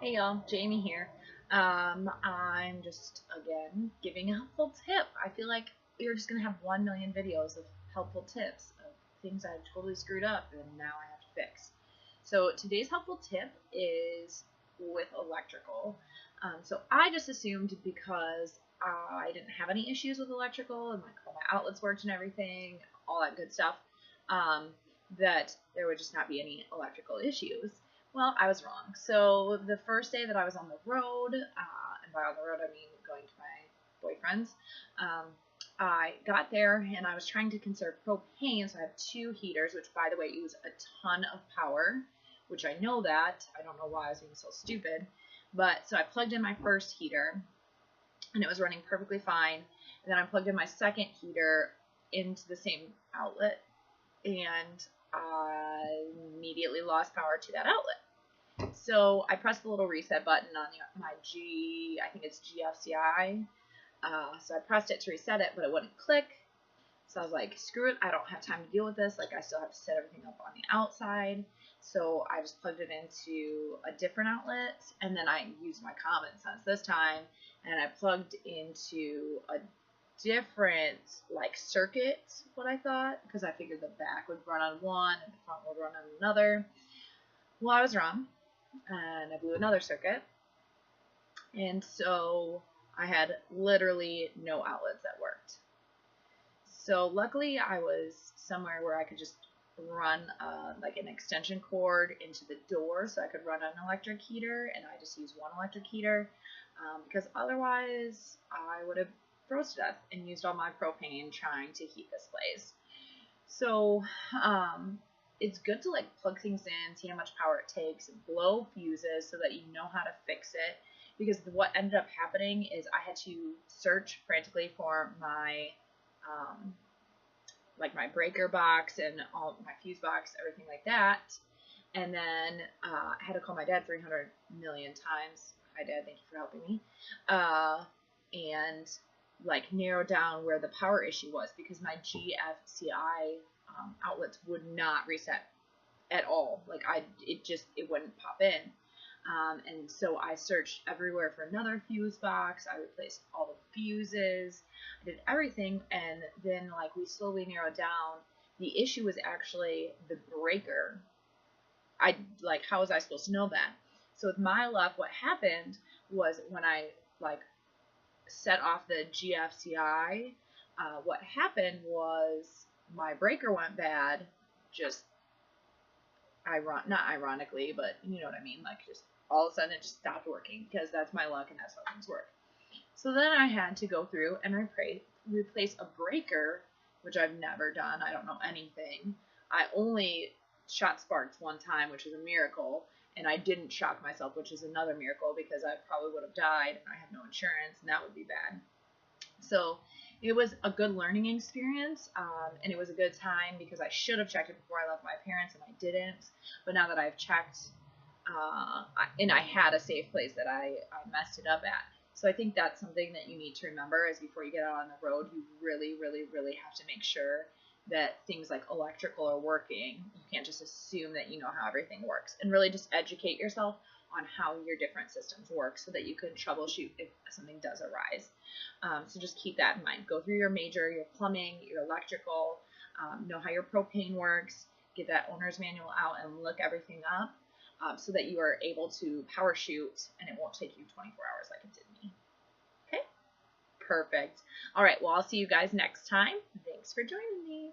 Hey y'all, Jamie here. I'm just again giving a helpful tip. I feel like you're just gonna have 1 million videos of helpful tips of things I've totally screwed up and now I have to fix. So today's helpful tip is with electrical. So I just assumed because I didn't have any issues with electrical and like all my outlets worked and everything, all that good stuff, that there would just not be any electrical issues. Well, I was wrong. So the first day that I was on the road, and by on the road I mean going to my boyfriend's, I got there and I was trying to conserve propane, so I have 2 heaters, which by the way use a ton of power, which I know that. I don't know why I was being so stupid. But so I plugged in my first heater and it was running perfectly fine. And then I plugged in my second heater into the same outlet and I immediately lost power to that outlet. So I pressed the little reset button on my I think it's GFCI. So I pressed it to reset it, but it wouldn't click. So I was like, screw it, I don't have time to deal with this. Like, I still have to set everything up on the outside. So I just plugged it into a different outlet, and then I used my common sense this time, and I plugged into a different like circuit, what I thought, because I figured the back would run on one and the front would run on another. Well, I was wrong, and I blew another circuit, and so I had literally no outlets that worked. So luckily I was somewhere where I could just run like an extension cord into the door so I could run an electric heater, and I just used one electric heater because otherwise I would have froze to death and used all my propane trying to heat this place. So it's good to like plug things in, see how much power it takes, and blow fuses so that you know how to fix it. Because what ended up happening is I had to search frantically for my like my breaker box and all my fuse box, everything like that. And then I had to call my dad 300 million times. Hi Dad, thank you for helping me. And like narrow down where the power issue was, because my GFCI outlets would not reset at all. Like it wouldn't pop in. And so I searched everywhere for another fuse box. I replaced all the fuses. I did everything, and then like we slowly narrowed down. The issue was actually the breaker. How was I supposed to know that? So with my luck, what happened was when I like set off the GFCI, what happened was my breaker went bad. Just not ironically, but you know what I mean. Like just all of a sudden it just stopped working, because that's my luck and that's how things work. So then I had to go through and replace a breaker, which I've never done. I don't know anything. I only shot sparks one time, which is a miracle, and I didn't shock myself, which is another miracle, because I probably would have died and I have no insurance, and that would be bad. So it was a good learning experience, and it was a good time because I should have checked it before I left my parents, and I didn't. But now that I've checked, and I had a safe place that I messed it up at. So I think that's something that you need to remember is before you get out on the road, you really, really, really have to make sure that things like electrical are working. You can't just assume that you know how everything works, and really just educate yourself on how your different systems work so that you can troubleshoot if something does arise. So just keep that in mind. Go through your major, your plumbing, your electrical, know how your propane works, get that owner's manual out and look everything up so that you are able to power shoot and it won't take you 24 hours like it did me. Okay? Perfect. All right, well, I'll see you guys next time. Thanks for joining me.